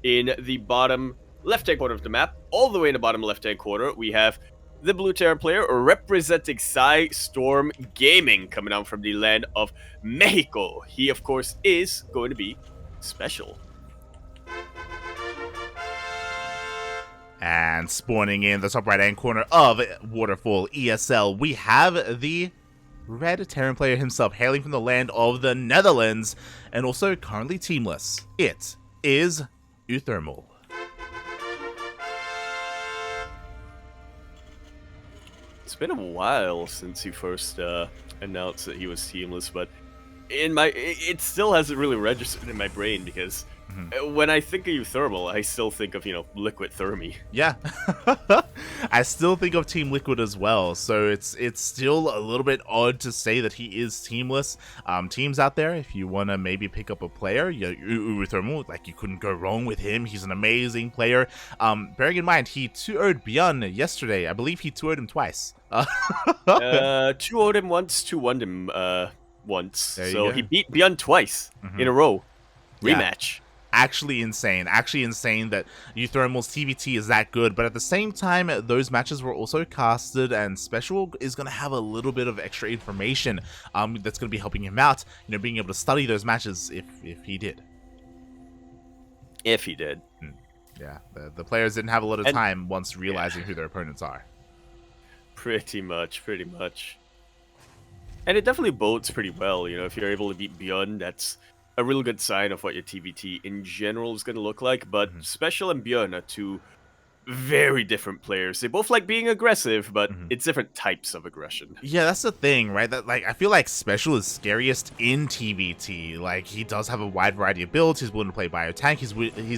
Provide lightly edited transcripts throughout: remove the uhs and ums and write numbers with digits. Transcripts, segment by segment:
In the bottom left-hand corner of the map, all the way in the bottom left-hand corner, we have the blue Terran player representing Storm Gaming coming down from the land of Mexico. He, of course, is going to be SpeCial. And spawning in the top right-hand corner of Waterfall ESL, we have the red Terran player himself, hailing from the land of the Netherlands, and also currently teamless. It is uThermal. It's been a while since he first announced that he was teamless, but it still hasn't really registered in my brain because when I think of uThermal, I still think of, Liquid Thermi. Yeah, I still think of Team Liquid as well, so it's still a little bit odd to say that he is teamless. Teams out there, if you want to maybe pick up a player, uThermal, like, you couldn't go wrong with him. He's an amazing player. Bearing in mind, he 2-0'd Bjorn yesterday. I believe he 2-0'd him twice. 2-0'd him once, 2-1'd him once. So he beat Bjorn twice in a row. Rematch. Yeah. Actually insane that uThermal's TVT is that good, but at the same time, those matches were also casted, and SpeCial is going to have a little bit of extra information that's going to be helping him out, being able to study those matches if he did. If he did. Yeah, the players didn't have a lot of time once realizing who their opponents are. Pretty much. And it definitely bodes pretty well, if you're able to beat Bjorn, that's a real good sign of what your TVT in general is going to look like. But SpeCial and Bjorn are two very different players. They both like being aggressive, but it's different types of aggression. Yeah, that's the thing, right? That, like, I feel like SpeCial is scariest in TVT. Like, he does have a wide variety of builds. He's willing to play biotank. He's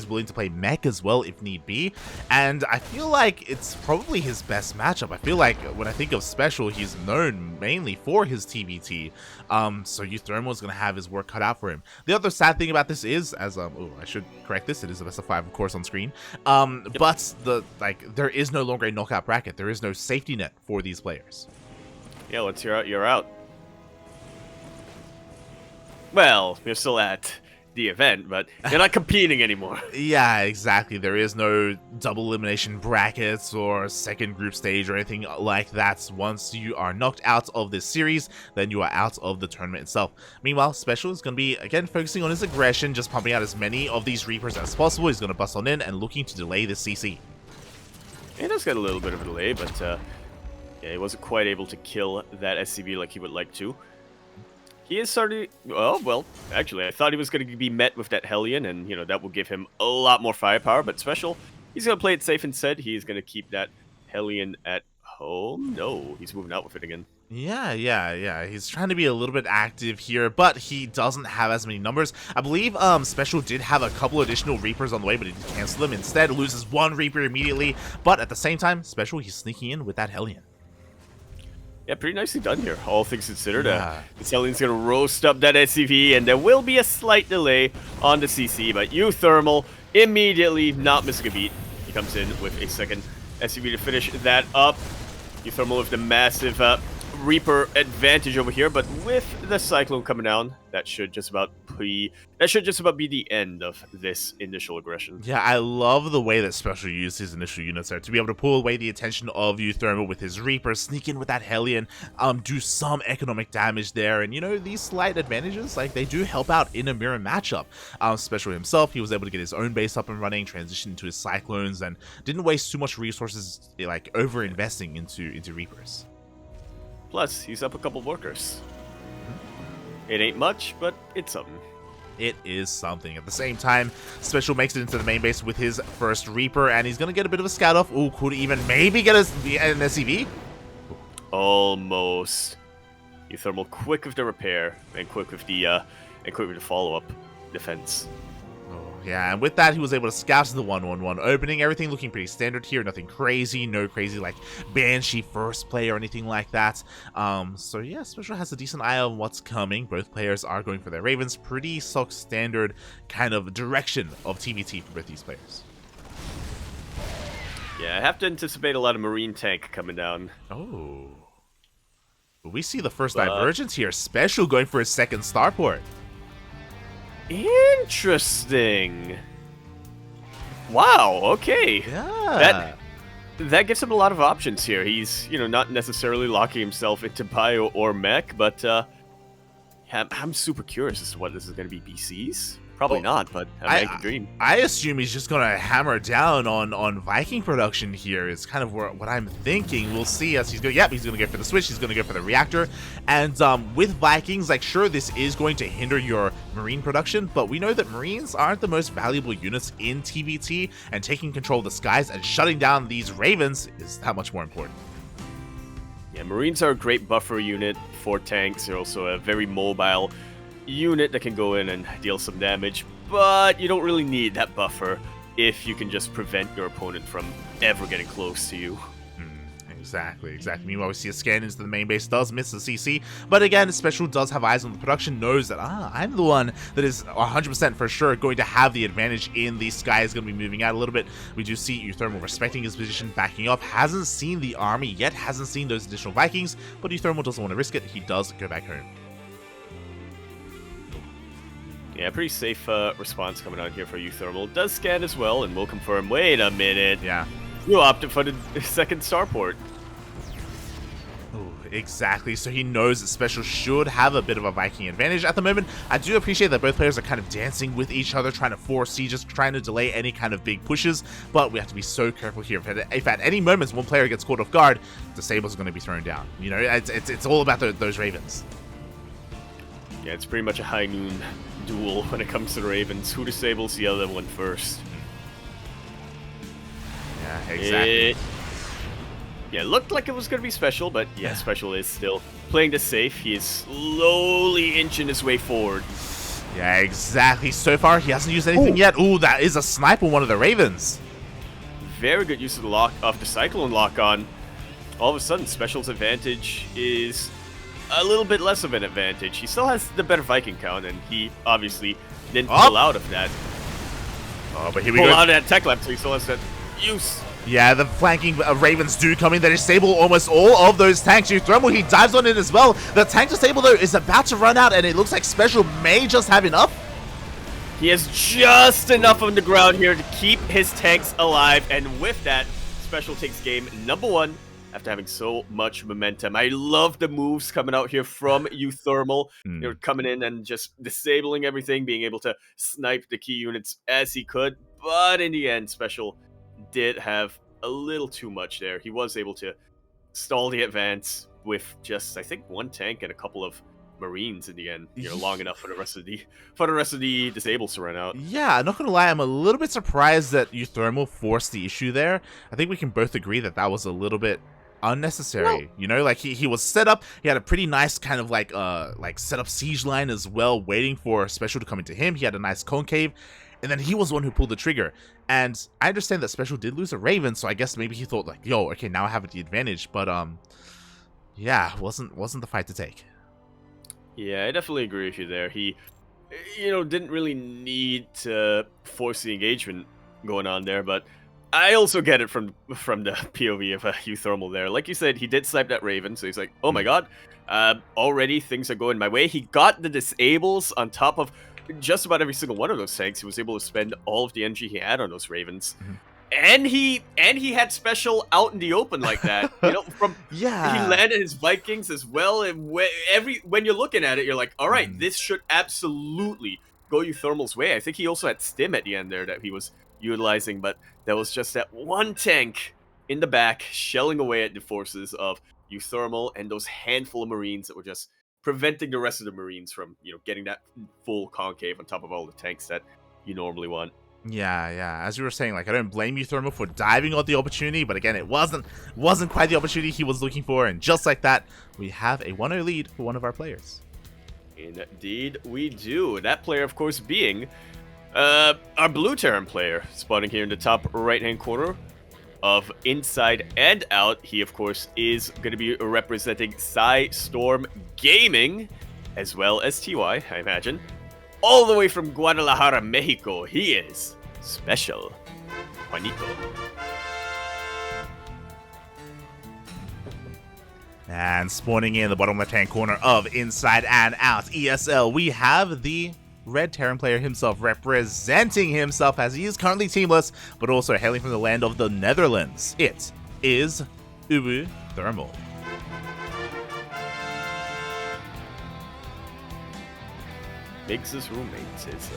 willing to play mech as well if need be. And I feel like it's probably his best matchup. I feel like when I think of SpeCial, he's known mainly for his TVT. So uThermal is going to have his work cut out for him. The other sad thing about this is, I should correct this. It is a best of 5, of course, on screen. But there is no longer a knockout bracket. There is no safety net for these players. Yeah, once you're out, you're out. Well, you're still at the event, but you're not competing anymore. Yeah, exactly. There is no double elimination brackets or second group stage or anything like that. Once you are knocked out of this series, then you are out of the tournament itself. Meanwhile, SpeCial is going to be, again, focusing on his aggression, just pumping out as many of these Reapers as possible. He's going to bust on in and looking to delay this CC. He does get a little bit of a delay, but yeah, he wasn't quite able to kill that SCV like he would like to. He is starting... Well, actually, I thought he was going to be met with that Hellion, and, that will give him a lot more firepower, but SpeCial, he's going to play it safe instead. He's going to keep that Hellion at home. No, he's moving out with it again. Yeah. He's trying to be a little bit active here, but he doesn't have as many numbers. I believe SpeCial did have a couple additional Reapers on the way, but he did cancel them. Instead, loses one Reaper immediately, but at the same time, SpeCial, he's sneaking in with that Hellion. Yeah, pretty nicely done here, all things considered. This Hellion's going to roast up that SCV, and there will be a slight delay on the CC, but uThermal immediately not missing a beat. He comes in with a second SCV to finish that up. uThermal with the massive Reaper advantage over here, but with the Cyclone coming down, that should just about be the end of this initial aggression. Yeah, I love the way that SpeCial used his initial units there to be able to pull away the attention of uThermal with his Reaper, sneak in with that Hellion, do some economic damage there, and these slight advantages, like, they do help out in a mirror matchup. SpeCial himself, he was able to get his own base up and running, transition into his Cyclones, and didn't waste too much resources, like, over investing into Reapers. Plus, he's up a couple workers. It ain't much, but it's something. It is something. At the same time, SpeCial makes it into the main base with his first Reaper, and he's going to get a bit of a scout off. Ooh, could even maybe get an SCV? Almost. uThermal quick with the repair, and quick with the follow-up defense. Yeah, and with that, he was able to scout the 1-1-1 opening. Everything looking pretty standard here. Nothing crazy. No crazy, like, Banshee first play or anything like that. So, yeah, SpeCial has a decent eye on what's coming. Both players are going for their Ravens. Pretty stock standard kind of direction of TVT for both these players. Yeah, I have to anticipate a lot of Marine tank coming down. Oh. We see the first divergence here. SpeCial going for his second starport. Interesting. Wow, okay. Yeah. That gives him a lot of options here. He's, not necessarily locking himself into bio or mech, but I'm super curious as to what this is going to be. BCs? Probably Oh, not, but a man can dream. I assume he's just gonna hammer down on Viking production here. Is kind of what I'm thinking. We'll see as he's going. Yep, he's gonna go for the switch. He's gonna go for the reactor. And with Vikings, like, sure, this is going to hinder your marine production, but we know that marines aren't the most valuable units in TVT, and taking control of the skies and shutting down these ravens is that much more important. Yeah, marines are a great buffer unit for tanks. They're also a very mobile unit that can go in and deal some damage, but you don't really need that buffer if you can just prevent your opponent from ever getting close to you. Exactly. Meanwhile, we see a scan into the main base, does miss the CC, but again, SpeCial does have eyes on the production, knows that, I'm the one that is 100% for sure going to have the advantage in the sky, is going to be moving out a little bit. We do see uThermal respecting his position, backing up, hasn't seen the army yet, hasn't seen those additional Vikings, but uThermal doesn't want to risk it. He does go back home. Yeah, pretty safe response coming out here for uThermal. Does scan as well, and we'll confirm. Wait a minute. Yeah. You opted for the second starport. Ooh, exactly. So he knows that SpeCial should have a bit of a Viking advantage at the moment. I do appreciate that both players are kind of dancing with each other, trying to force sieges, trying to delay any kind of big pushes, but we have to be so careful here. If at any moment one player gets caught off guard, the Sabres are going to be thrown down. It's all about those ravens. Yeah, it's pretty much a high noon duel when it comes to the Ravens. Who disables the other one first? Yeah, exactly. It looked like it was going to be SpeCial, but yeah, SpeCial is still playing this safe. He is slowly inching his way forward. Yeah, exactly. So far, he hasn't used anything yet. Ooh, that is a snipe on one of the Ravens. Very good use of the Cyclone lock-on. All of a sudden, SpeCial's advantage is a little bit less of an advantage. He still has the better Viking count, and he obviously didn't pull out of that. Oh, but here we go. Pull out of that tech lab, so he still has that use. Yeah, the flanking Ravens do come in. They disable almost all of those tanks. uThermal, he dives on it as well. The tank disable, though, is about to run out, and it looks like SpeCial may just have enough. He has just enough on the ground here to keep his tanks alive, and with that, SpeCial takes game number 1. After having so much momentum. I love the moves coming out here from uThermal. They're coming in and just disabling everything, being able to snipe the key units as he could. But in the end, SpeCial did have a little too much there. He was able to stall the advance with just, I think, 1 tank and a couple of Marines in the end, long enough for the rest of the disables to run out. Yeah, I'm not gonna lie, I'm a little bit surprised that uThermal forced the issue there. I think we can both agree that that was a little bit unnecessary. Like he was set up. He had a pretty nice kind of like set up siege line as well, waiting for SpeCial to come into him. He had a nice concave, and then he was the one who pulled the trigger. And I understand that SpeCial did lose a Raven, so I guess maybe he thought like, yo, okay, now I have the advantage. But yeah, wasn't the fight to take. Yeah, I definitely agree with you there. He didn't really need to force the engagement going on there, but I also get it from the POV of uThermal there. Like you said, he did snipe that Raven, so he's like, oh my god, already things are going my way. He got the disables on top of just about every single one of those tanks. He was able to spend all of the energy he had on those Ravens. And he had SpeCial out in the open like that. He landed his Vikings as well. And when you're looking at it, you're like, all right, this should absolutely go uThermal's way. I think he also had Stim at the end there that he was utilizing, but there was just that 1 tank in the back shelling away at the forces of uThermal and those handful of Marines that were just preventing the rest of the Marines from, getting that full concave on top of all the tanks that you normally want. Yeah. As you were saying, like, I don't blame uThermal for diving on the opportunity, but again, it wasn't quite the opportunity he was looking for, and just like that, we have a 1-0 lead for one of our players. Indeed, we do. That player, of course, being our blue Terran player, spawning here in the top right-hand corner of Inside and Out. He, of course, is going to be representing Storm Gaming, as well as TY, I imagine. All the way from Guadalajara, Mexico, he is SpeCial Juanito. And spawning in the bottom left-hand corner of Inside and Out ESL, we have the red Terran player himself, representing himself as he is currently teamless, but also hailing from the land of the Netherlands. It is uThermal. Migs' roommates is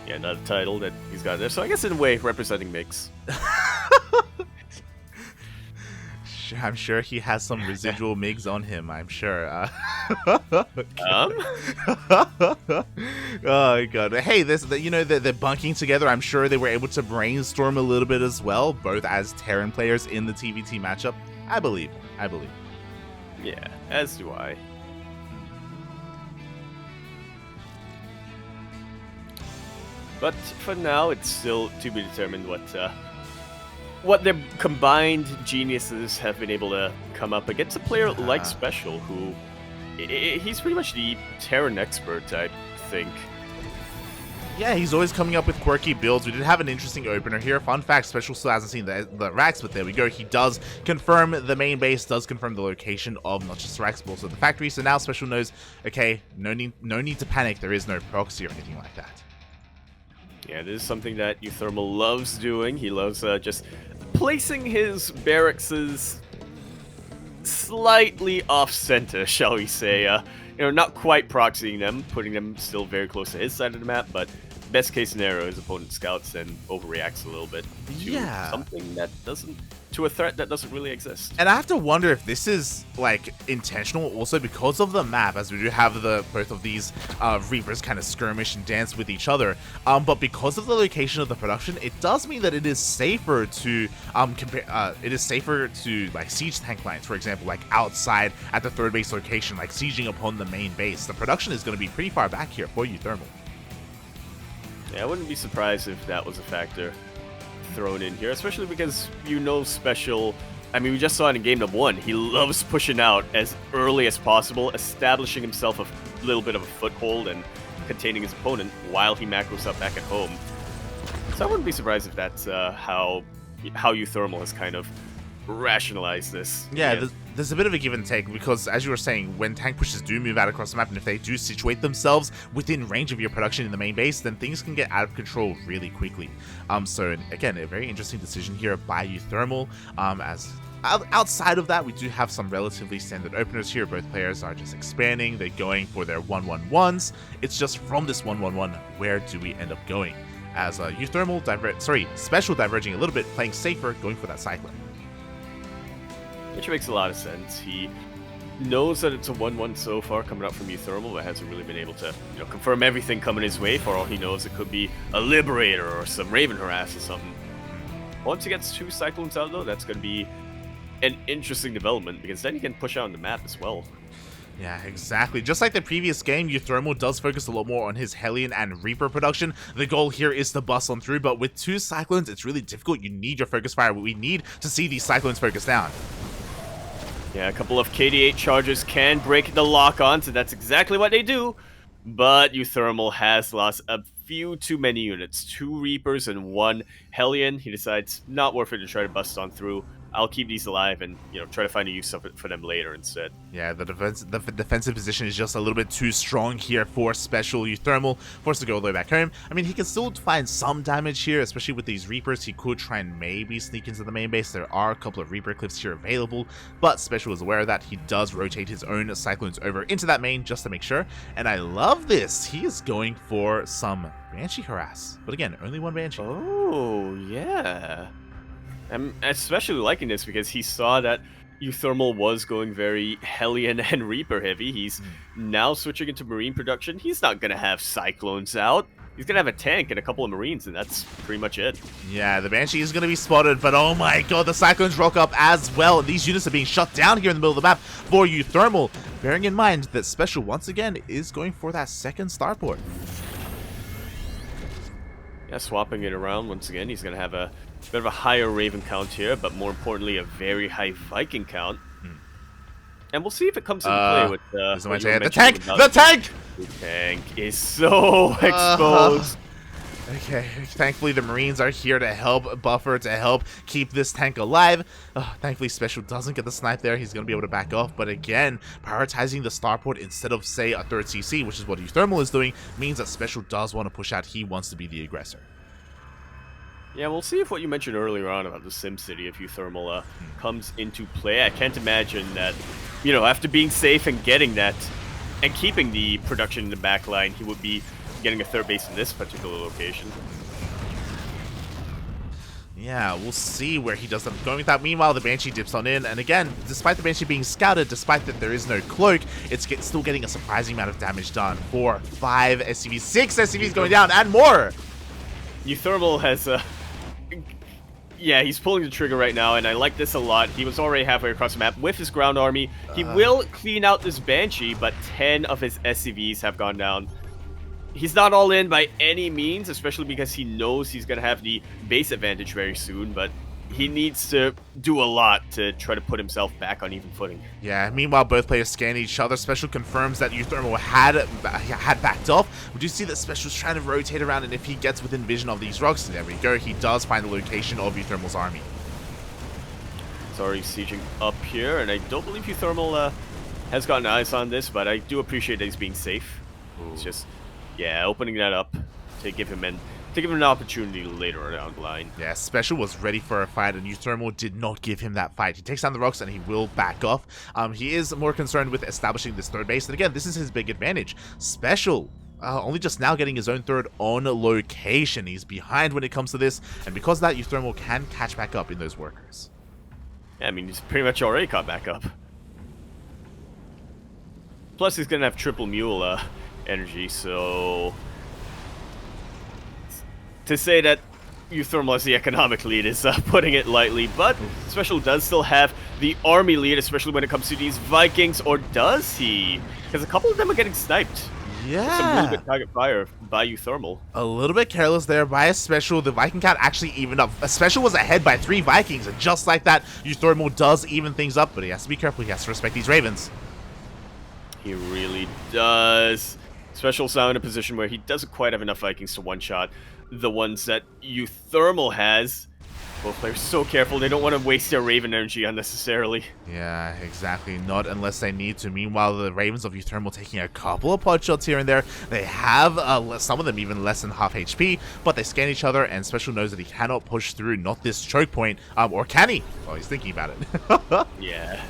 yeah, another title that he's got there. So I guess in a way representing Migs. I'm sure he has some residual MIGs on him, I'm sure. Oh god. Hey, you know, they're bunking together. I'm sure they were able to brainstorm a little bit as well, both as Terran players in the TVT matchup. I believe. Yeah, as do I. But for now, it's still to be determined what their combined geniuses have been able to come up against a player like SpeCial, who he's pretty much the Terran expert, I think. Yeah, he's always coming up with quirky builds. We did have an interesting opener here. Fun fact, SpeCial still hasn't seen the racks, but there we go. He does confirm the main base, does confirm the location of not just the racks, but also the factory. So now SpeCial knows, okay, no need to panic. There is no proxy or anything like that. Yeah, this is something that uThermal loves doing. He loves just placing his barracks slightly off-center, shall we say. You know, not quite proxying them, putting them still very close to his side of the map, but best case scenario, his opponent scouts and overreacts a little bit to something that to a threat that doesn't really exist. And I have to wonder if this is like intentional also because of the map, as we do have both of these Reapers kind of skirmish and dance with each other, but because of the location of the production, it does mean that it is safer to like siege tank lines, for example, like outside at the third base location, like sieging upon the main base. The production is going to be pretty far back here for uThermal. Yeah, I wouldn't be surprised if that was a factor thrown in here, especially because you know SpeCial, I mean, we just saw it in game number 1, he loves pushing out as early as possible, establishing himself a little bit of a foothold and containing his opponent while he macros up back at home. So I wouldn't be surprised if that's how uThermal has kind of rationalized this. Yeah, there's a bit of a give and take because, as you were saying, when tank pushes do move out across the map and if they do situate themselves within range of your production in the main base, then things can get out of control really quickly. So again, a very interesting decision here by uThermal. As outside of that, we do have some relatively standard openers here. Both players are just expanding. They're going for their 1-1-1s. It's just from this 1-1-1, where do we end up going? As uThermal SpeCial diverging a little bit, playing safer, going for that cyclone. Which makes a lot of sense. He knows that it's a 1-1 so far coming up from uThermal, but hasn't really been able to, you know, confirm everything coming his way. For all he knows, it could be a Liberator or some Raven Harass or something. Once he gets 2 Cyclones out, though, that's going to be an interesting development, because then he can push out on the map as well. Yeah, exactly. Just like the previous game, uThermal does focus a lot more on his Hellion and Reaper production. The goal here is to bust on through, but with 2 Cyclones, it's really difficult. You need your focus fire. We need to see these Cyclones focus down. Yeah, a couple of KD8 charges can break the lock-on, so that's exactly what they do. But uThermal has lost a few too many units. 2 Reapers and 1 Hellion. He decides not worth it to try to bust on through. I'll keep these alive and, you know, try to find a use for them later instead. Yeah, the defensive position is just a little bit too strong here for SpeCial. uThermal forced to go all the way back home. I mean, he can still find some damage here, especially with these Reapers. He could try and maybe sneak into the main base. There are a couple of Reaper clips here available, but SpeCial is aware of that. He does rotate his own Cyclones over into that main just to make sure. And I love this. He is going for some Banshee Harass. But again, only 1 Banshee. Oh, yeah. I'm especially liking this because he saw that uThermal was going very Hellion and Reaper heavy. He's now switching into Marine production. He's not going to have Cyclones out. He's going to have a tank and a couple of Marines, and that's pretty much it. Yeah, the Banshee is going to be spotted, but oh my god, the Cyclones rock up as well. These units are being shut down here in the middle of the map for uThermal, bearing in mind that SpeCial, once again, is going for that second starport. Yeah, swapping it around once again. He's going to have a bit of a higher Raven count here, but more importantly, a very high Viking count. And we'll see if it comes into play with the tank! The tank! The tank is so exposed. Okay, thankfully the Marines are here to help buffer, to help keep this tank alive. Thankfully SpeCial doesn't get the snipe there. He's going to be able to back off. But again, prioritizing the starport instead of, say, a third CC, which is what uThermal is doing, means that SpeCial does want to push out. He wants to be the aggressor. Yeah, we'll see if what you mentioned earlier on about the SimCity, if uThermal comes into play. I can't imagine that, you know, after being safe and getting that, and keeping the production in the back line, he would be getting a third base in this particular location. Yeah, we'll see where he does end up going with that. Meanwhile, the Banshee dips on in, and again, despite the Banshee being scouted, despite that there is no cloak, it's still getting a surprising amount of damage done. 4, 5 SCVs, 6 SCVs going down, and more! uThermal has yeah, he's pulling the trigger right now, and I like this a lot. He was already halfway across the map with his ground army. He will clean out this Banshee, but 10 of his SCVs have gone down. He's not all in by any means, especially because he knows he's going to have the base advantage very soon, but he needs to do a lot to try to put himself back on even footing. Yeah, meanwhile, both players scan each other. SpeCial confirms that uThermal had backed off. We do see that SpeCial's trying to rotate around, and if he gets within vision of these rocks, there we go, he does find the location of uThermal's army. It's already sieging up here, and I don't believe uThermal has gotten eyes on this, but I do appreciate that he's being safe. Ooh. It's just, yeah, opening that up to give him an opportunity later down the line. Yeah, SpeCial was ready for a fight, and uThermal did not give him that fight. He takes down the rocks, and he will back off. He is more concerned with establishing this third base, and again, this is his big advantage. SpeCial only just now getting his own third on location. He's behind when it comes to this, and because of that, uThermal can catch back up in those workers. Yeah, I mean, he's pretty much already caught back up. Plus, he's going to have triple mule energy, so to say that uThermal has the economic lead is putting it lightly, but SpeCial does still have the army lead, especially when it comes to these Vikings, or does he? Because a couple of them are getting sniped. Yeah. Some really good target fire by uThermal. A little bit careless there by SpeCial. The Viking count actually evened up. SpeCial was ahead by 3 Vikings, and just like that, uThermal does even things up, but he has to be careful. He has to respect these Ravens. He really does. SpeCial's now in a position where he doesn't quite have enough Vikings to one-shot the ones that uThermal has. Both players so careful, they don't want to waste their Raven energy unnecessarily. Yeah, exactly. Not unless they need to. Meanwhile, the Ravens of uThermal taking a couple of pot shots here and there. They have some of them even less than half HP, but they scan each other, and SpeCial knows that he cannot push through, not this choke point. Or can he? Well, he's thinking about it. Yeah.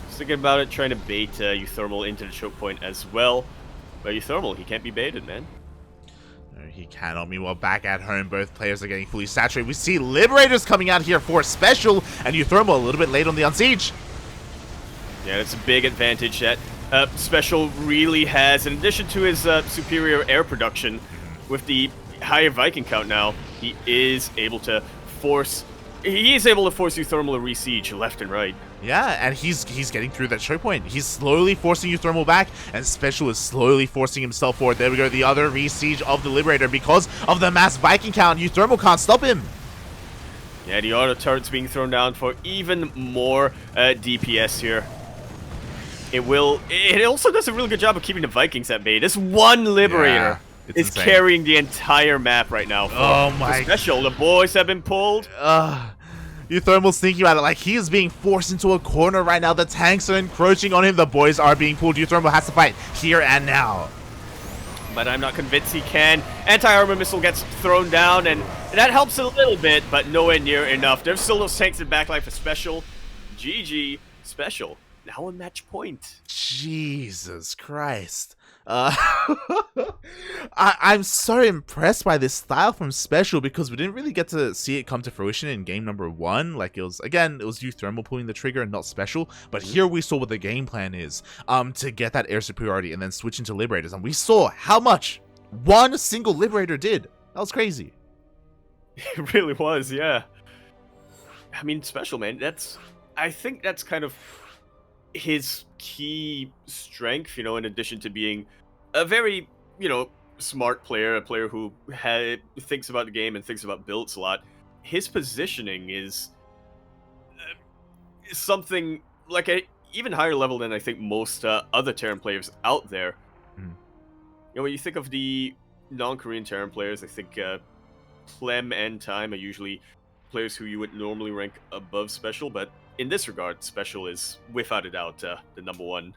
He's thinking about it, trying to bait uThermal into the choke point as well. But uThermal, he can't be baited, man. He cannot. Meanwhile, back at home, both players are getting fully saturated. We see Liberators coming out here for SpeCial, and uThermal a little bit late on the unsiege. Yeah, that's a big advantage that SpeCial really has. In addition to his superior air production, with the higher Viking count now, he is able to force uThermal to re-siege left and right. Yeah, and he's getting through that choke point. He's slowly forcing uThermal back, and SpeCial is slowly forcing himself forward. There we go, the other re-siege of the Liberator. Because of the mass Viking count, uThermal can't stop him. Yeah, the auto turret's being thrown down for even more DPS here. It also does a really good job of keeping the Vikings at bay. This one Liberator is carrying the entire map right now. Oh my SpeCial, the boys have been pulled. uThermal's thinking about it like he is being forced into a corner right now. The tanks are encroaching on him. The boys are being pulled. uThermal has to fight here and now. But I'm not convinced he can. Anti-armor missile gets thrown down, and that helps a little bit, but nowhere near enough. There's still those tanks in backline for SpeCial. GG, SpeCial. Now on match point. Jesus Christ. I'm so impressed by this style from SpeCial, because we didn't really get to see it come to fruition in game number 1. Like, it was uThermal pulling the trigger and not SpeCial, but here we saw what the game plan is to get that air superiority and then switch into Liberators, and we saw how much one single Liberator did. That was crazy. It really was, yeah. I mean, SpeCial, man, I think that's kind of his key strength, you know, in addition to being a very, you know, smart player, a player who thinks about the game and thinks about builds a lot. His positioning is something like a even higher level than I think most other Terran players out there. You know, when you think of the non-Korean Terran players, I think Clem and Time are usually players who you would normally rank above SpeCial, but in this regard, SpeCial is without a doubt the number one.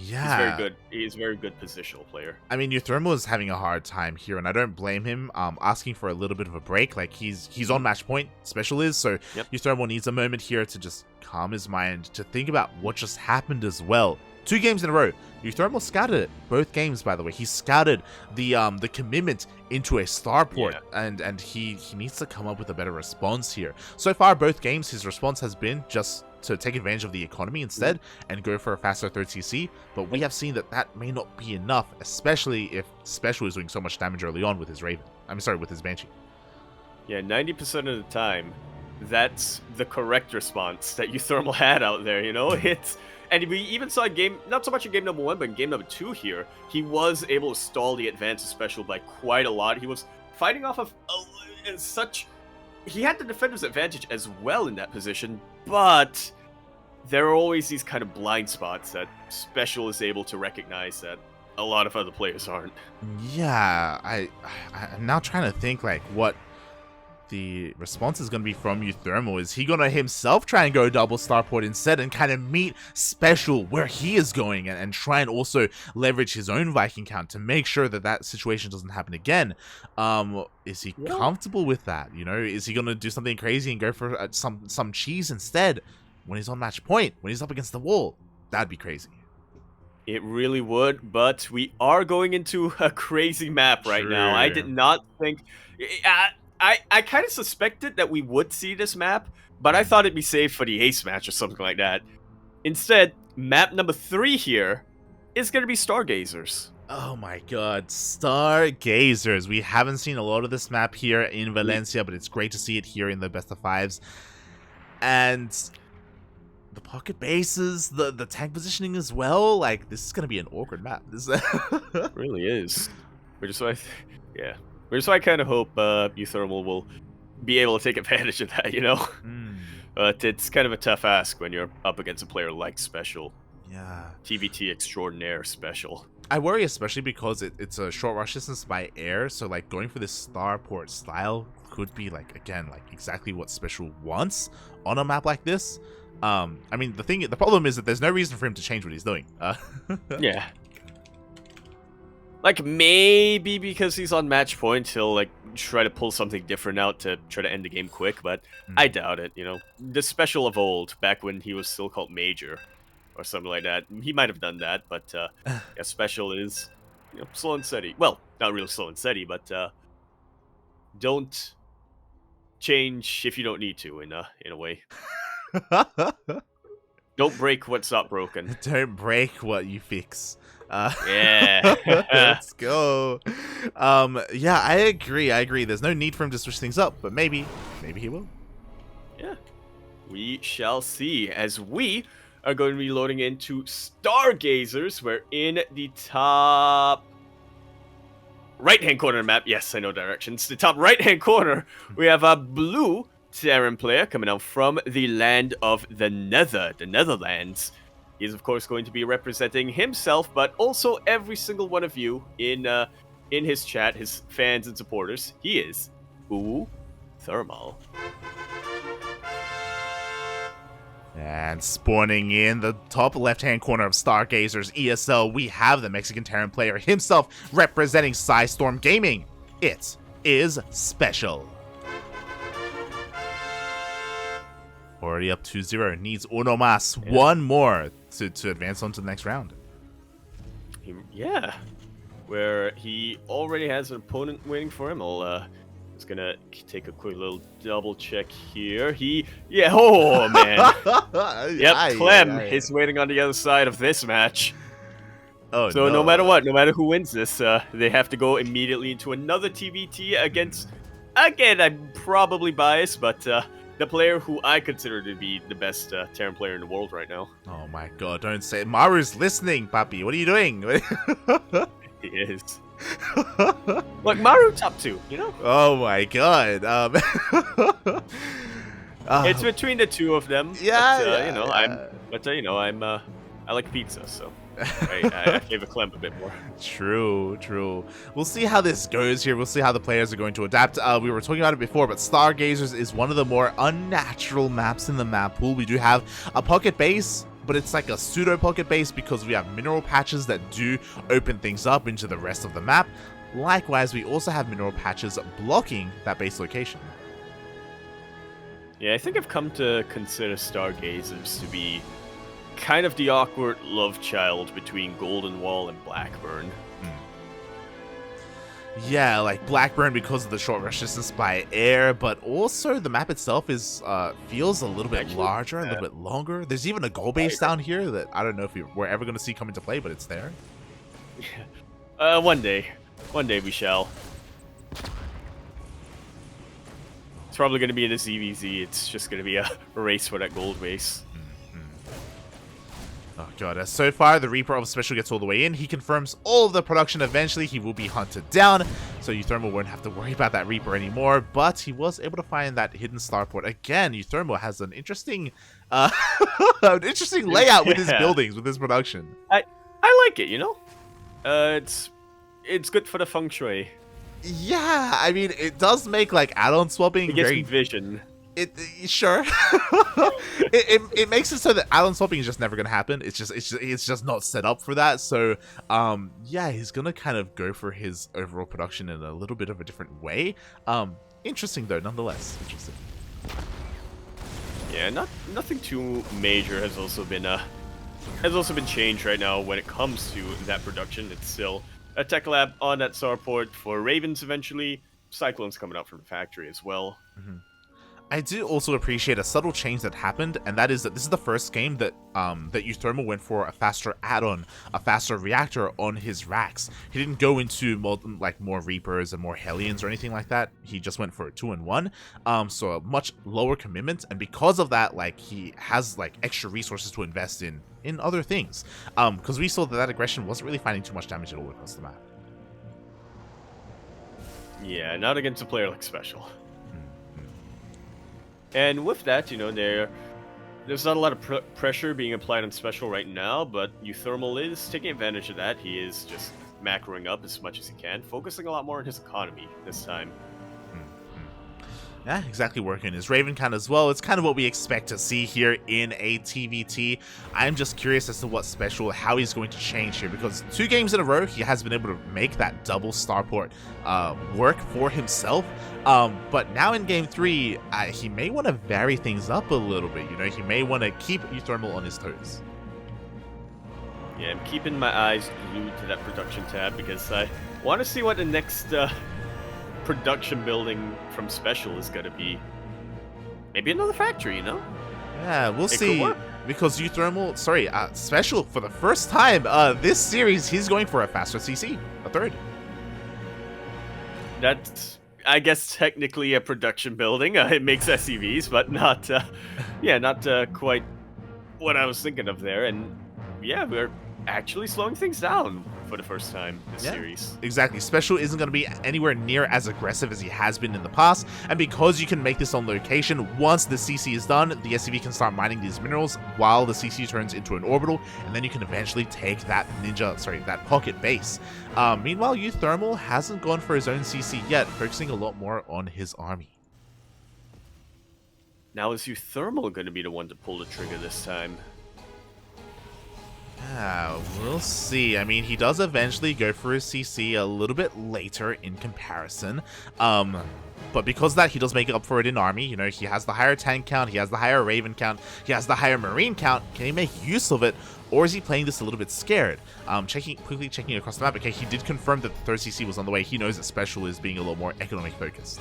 Yeah. He's very good. He's a very good positional player. I mean, uThermal is having a hard time here, and I don't blame him. Asking for a little bit of a break. Like, he's on match point, SpeCial is, so uThermal needs a moment here to just calm his mind, to think about what just happened as well. 2 games in a row. uThermal scouted it. Both games, by the way. He scouted the commitment into a starport, and he needs to come up with a better response here. So far, both games, his response has been just to take advantage of the economy instead and go for a faster 3rd CC, but we have seen that that may not be enough, especially if SpeCial is doing so much damage early on with his Raven. I'm sorry, with his Banshee. Yeah, 90% of the time, that's the correct response that uThermal had out there, you know? And we even saw a game, not so much in game number 1, but in game number 2 here, he was able to stall the advance of SpeCial by quite a lot. He was fighting off of he had the defender's advantage as well in that position, but there are always these kind of blind spots that SpeCial is able to recognize that a lot of other players aren't. Yeah, I'm now trying to think like what the response is going to be from uThermal. Is he going to himself try and go double starport instead and kind of meet SpeCial where he is going and try and also leverage his own Viking count to make sure that that situation doesn't happen again? Is he comfortable with that? You know, is he going to do something crazy and go for some cheese instead when he's on match point, when he's up against the wall? That'd be crazy. It really would, but we are going into a crazy map right now. I did not think... I kind of suspected that we would see this map, but I thought it'd be safe for the ace match or something like that. Instead, map number 3 here is going to be Stargazers. Oh my god, Stargazers. We haven't seen a lot of this map here in Valencia, but it's great to see it here in the best of 5s. And the pocket bases, the tank positioning as well, like, this is going to be an awkward map. This It really is. Which is why I kind of hope uThermal will be able to take advantage of that, you know? But it's kind of a tough ask when you're up against a player like SpeCial. Yeah. TVT extraordinaire SpeCial. I worry especially because it's a short rush distance by air, so like going for this starport style could be like, again, like exactly what SpeCial wants on a map like this. I mean, the problem is that there's no reason for him to change what he's doing. Yeah. Like, maybe because he's on match point, he'll, like, try to pull something different out to try to end the game quick, but I doubt it, you know. The SpeCial of old, back when he was still called Major, or something like that, he might have done that, but, yeah, SpeCial is, you know, slow and steady. Well, not really slow and steady, but, don't change if you don't need to, in a way. Don't break what's not broken. Don't break what you fix. Yeah. Let's go. Yeah, I agree. There's no need for him to switch things up, but maybe he will. Yeah. We shall see, as we are going to be loading into Stargazers. We're in the top right-hand corner of the map. Yes, I know directions. The top right-hand corner, we have a blue Terran player coming out from the land of the Netherlands. He's, of course, going to be representing himself, but also every single one of you in his chat, his fans and supporters. He is uThermal. And spawning in the top left-hand corner of Stargazers ESL, we have the Mexican Terran player himself representing Storm Gaming. It is SpeCial. Already up 2-0. Needs uno más. Yeah. One more to advance on to the next round. Yeah. Where he already has an opponent waiting for him. I'll just gonna take a quick little double check here. Oh man. Yep, Clem is waiting on the other side of this match. Oh, so no matter what, no matter who wins this, they have to go immediately into another TVT against, again, I'm probably biased, but the player who I consider to be the best Terran player in the world right now. Oh my god, don't say it. Maru's listening, Papi. What are you doing? He is. Look, Maru top 2, you know? Oh my god. It's between the two of them. Yeah, but, you know, I like pizza, so. I gave a Clem a bit more. True, true. We'll see how this goes here. We'll see how the players are going to adapt. We were talking about it before, but Stargazers is one of the more unnatural maps in the map pool. We do have a pocket base, but it's like a pseudo pocket base because we have mineral patches that do open things up into the rest of the map. Likewise, we also have mineral patches blocking that base location. Yeah, I think I've come to consider Stargazers to be kind of the awkward love child between Golden Wall and Blackburn. Yeah, like Blackburn because of the short rush distance by air, but also the map itself is feels a little bit larger, a little bit longer. There's even a goal base down here that I don't know if we're ever going to see come into play, but it's there. One day we shall. It's probably going to be in a ZVZ. It's just going to be a race for that gold base. Oh god, so far the Reaper of SpeCial gets all the way in. He confirms all of the production. Eventually he will be hunted down, so uThermal won't have to worry about that Reaper anymore, but he was able to find that hidden starport. Again, uThermal has an interesting layout with his buildings, with his production. I like it, you know? It's good for the feng shui. Yeah, I mean, it does make like add-on swapping very vision. Sure. it makes it so that add-on swapping is just never gonna happen. It's just not set up for that. So yeah, he's gonna kind of go for his overall production in a little bit of a different way. Interesting though, nonetheless. Interesting. Yeah, nothing too major has also been changed right now when it comes to that production. It's still a tech lab on that starport for Ravens eventually. Cyclone's coming out from the factory as well. I do also appreciate a subtle change that happened, and that is that this is the first game that that uThermal went for a faster add-on, a faster reactor on his racks. He didn't go into more Reapers and more Hellions or anything like that. He just went for a 2-in-1, so a much lower commitment, and because of that, like he has like extra resources to invest in other things. Because we saw that aggression wasn't really finding too much damage at all across the map. Yeah, not against a player like SpeCial. And with that, you know, there's not a lot of pressure being applied on SpeCial right now, but uThermal is taking advantage of that. He is just macroing up as much as he can, focusing a lot more on his economy this time. Yeah, exactly, working his Raven count as well. It's kind of what we expect to see here in a TVT. I'm just curious as to what SpeCial, how he's going to change here, because 2 games in a row, he has been able to make that double starport work for himself. But now in game 3, he may want to vary things up a little bit. You know, he may want to keep uThermal on his toes. Yeah, I'm keeping my eyes glued to that production tab because I want to see what the next production building from SpeCial is going to be. Maybe another factory, you know? Yeah, we'll see. Because SpeCial, for the first time this series, he's going for a faster CC, a 3rd. That's, I guess, technically a production building. It makes SCVs, but not, not quite what I was thinking of there. And yeah, we're actually slowing things down for the first time this series. Exactly. SpeCial isn't going to be anywhere near as aggressive as he has been in the past, and because you can make this on location, once the CC is done, the SCV can start mining these minerals while the CC turns into an orbital, and then you can eventually take that that pocket base. Meanwhile, uThermal hasn't gone for his own CC yet, focusing a lot more on his army. Now is uThermal going to be the one to pull the trigger this time? Yeah, we'll see. I mean, he does eventually go for his CC a little bit later in comparison. But because of that, he does make up for it in army. You know, he has the higher tank count, he has the higher Raven count, he has the higher Marine count. Can he make use of it, or is he playing this a little bit scared? Quickly checking across the map. Okay, he did confirm that the 3rd CC was on the way. He knows that SpeCial is being a little more economic focused.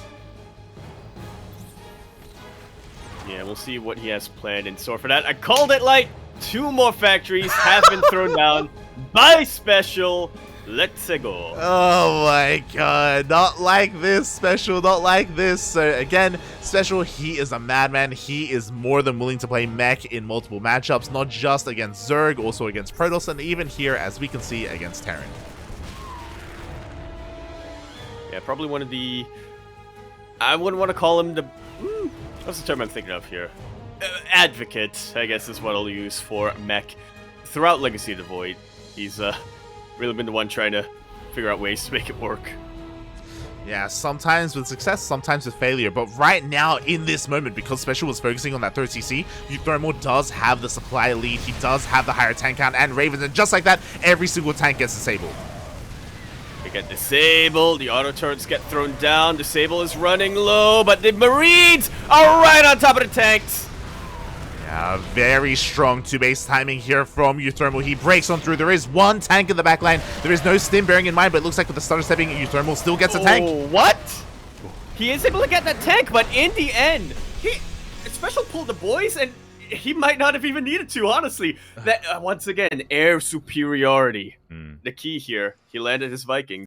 Yeah, we'll see what he has planned in store for that. I called it light! 2 more factories have been thrown down by SpeCial. Let's go. Oh my god, not like this, SpeCial, not like this. So again, SpeCial, he is a madman. He is more than willing to play mech in multiple matchups, not just against Zerg, also against Protoss, and even here, as we can see, against Terran. Yeah, probably one of the... I wouldn't want to call him the... What's the term I'm thinking of here? Advocate, I guess, is what I'll use for mech throughout Legacy of the Void. He's really been the one trying to figure out ways to make it work. Yeah, sometimes with success, sometimes with failure. But right now, in this moment, because SpeCial was focusing on that 3rd CC, uThermal does have the supply lead. He does have the higher tank count and Ravens. And just like that, every single tank gets disabled. They get disabled. The auto turrets get thrown down. Disable is running low, but the Marines are right on top of the tanks. Yeah, very strong 2-base timing here from uThermal. He breaks on through. There is one tank in the back line. There is no stim bearing in mind, but it looks like with the stutter stepping, uThermal still gets a tank. What? He is able to get that tank, but in the end, SpeCial pulled the boys, and he might not have even needed to, honestly. That once again, air superiority. The key here, he landed his Viking.